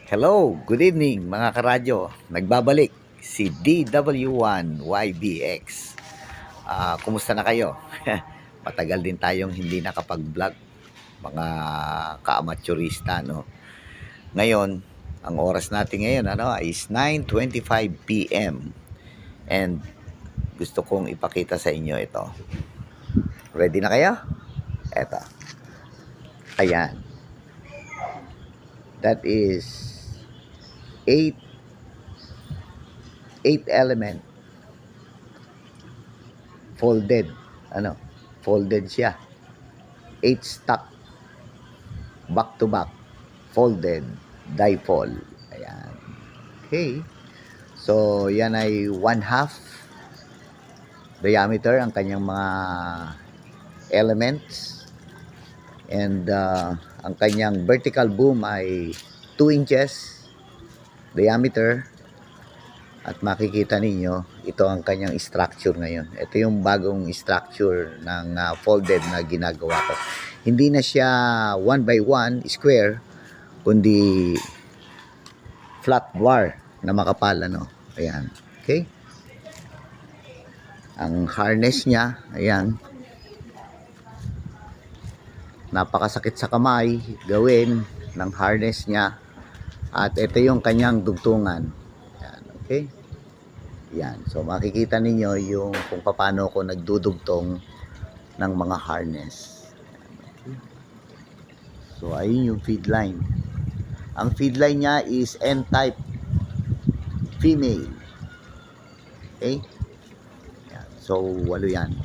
Hello, good evening mga karadyo. Nagbabalik si DW1YBX. Kumusta na kayo? Matagal din tayong hindi nakapag-vlog, mga ka-amateurista, no? Ngayon, ang oras natin ngayon is 9:25 p.m. And gusto kong ipakita sa inyo ito. Ready na kayo? Eto. Ayan. That is 8 element folded. Folded siya. 8 stack back to back folded dipole. Ayan. Okay. So, yan ay 1/2 diameter ang kanyang mga elements. And ang kanyang vertical boom ay 2 inches diameter. At makikita ninyo, ito ang kanyang structure ngayon. Ito yung bagong structure ng folded na ginagawa ko. Hindi na siya 1x1 square, kundi flat bar na makapal. Ayan. Okay? Ang harness niya, ayan. Napakasakit sa kamay gawin ng harness niya. At ito yung kanyang dugtungan. Ayan. Okay? Yan. So makikita ninyo yung kung paano ko nagdudugtong ng mga harness. So ayun yung feed line. Ang feed line niya is N-type female. Okay? Yan. So 8 yan.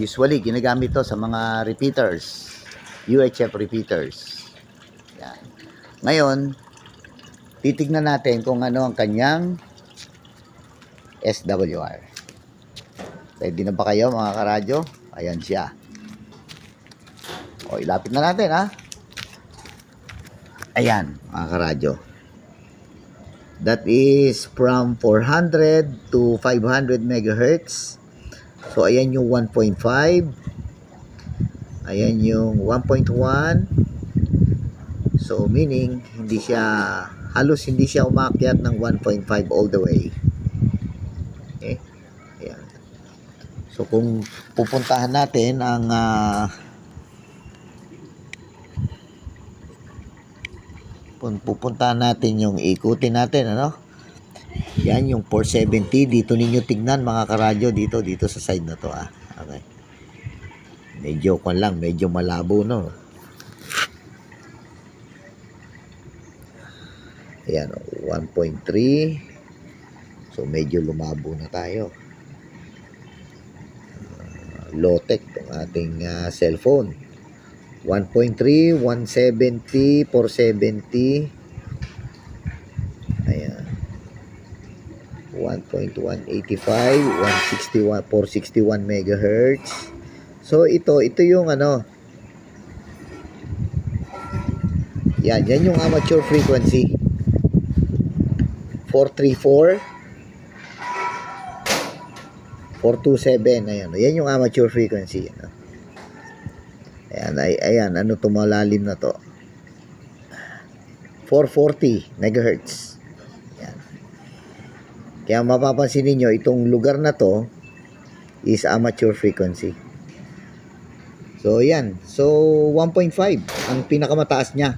Usually ginagamit to sa mga repeaters, UHF repeaters. Yan. Ngayon, titignan natin kung ano ang kanyang SWR. Ready na ba kayo mga karadyo? Ayan siya. O, ilapit na natin Ayan mga karadyo. That is from 400 to 500 megahertz. So ayan yung 1.5. Ayan yung 1.1. So meaning halos hindi siya umakyat ng 1.5 all the way. Okay? Ayan. So kung pupuntahan natin ang yung ikutin natin, yan yung 470. Dito ninyo tignan mga karadyo, dito sa side na to Okay. Medyo malabo, no? Ayan, 1.3. So medyo lumabo na tayo. Low-tech itong ating cellphone. 1.3, 170, 470. Ayan. 1.185, 161, 461 megahertz. So ito yung yan yung amateur frequency. 434, 427. Yan yung amateur frequency. Ayan, malalim na to. 440 megahertz. Ayan. Kaya mapapansin niyo itong lugar na to is amateur frequency. So, yan. So, 1.5 ang pinakamataas niya.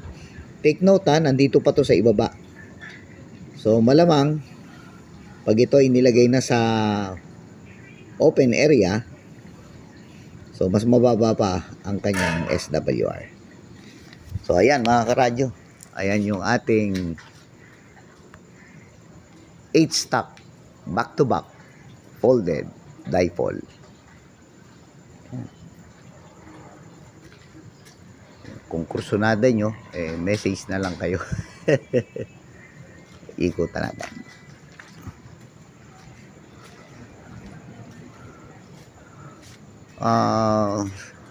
Take note nandito pa to sa ibaba. So, malamang pag ito ay nilagay na sa open area, so mas mababa pa ang kanyang SWR. So ayan mga karadyo, ayan yung ating 8 stack back to back folded dipole. Kung kursunada nyo, message na lang kayo. Ikutan natin.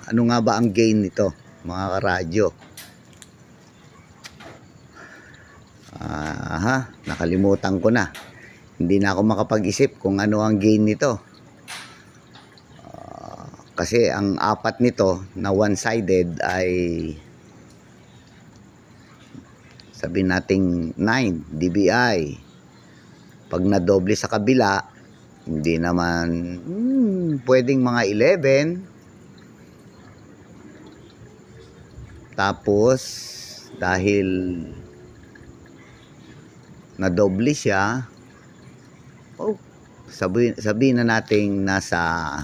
Ano nga ba ang gain nito mga karadyo? Nakalimutan ko na. Hindi na ako makapag-isip kung ano ang gain nito. Kasi ang apat nito na one-sided ay sabihin nating 9 dBi. Pag nadoble sa kabila, hindi naman pwedeng mga 11. Tapos dahil nadoble siya, sabihin na nating nasa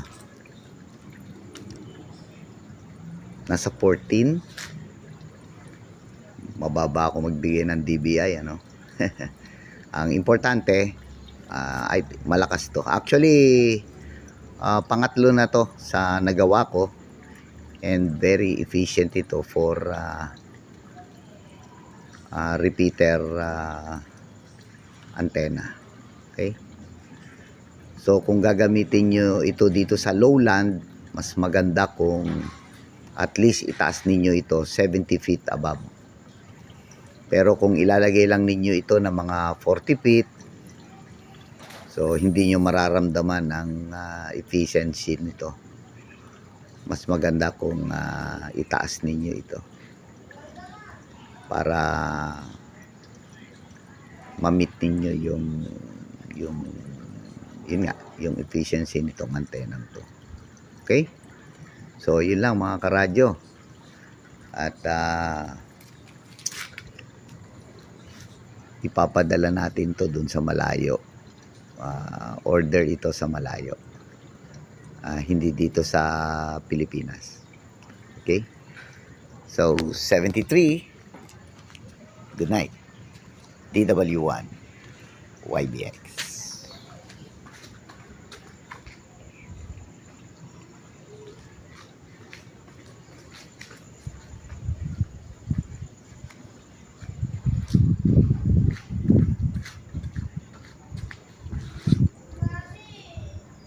14. Mababa ako magbigay ng DBI, ano. Ang importante ay malakas to. Actually, pangatlo na to sa nagawa ko, and very efficient ito for repeater antenna. Okay? So kung gagamitin nyo ito dito sa lowland, mas maganda kung at least itaas ninyo ito 70 feet above. Pero kung ilalagay lang ninyo ito na mga 40 feet, so hindi nyo mararamdaman ang efficiency nito. Mas maganda kung itaas ninyo ito para ma-meet ninyo yung efficiency nitong antenna to. Okay? So yun lang mga karadyo. At ipapadala natin to dun sa malayo. Order ito sa malayo. Hindi dito sa Pilipinas. Okay? So 73. Good night. DW1 YBX.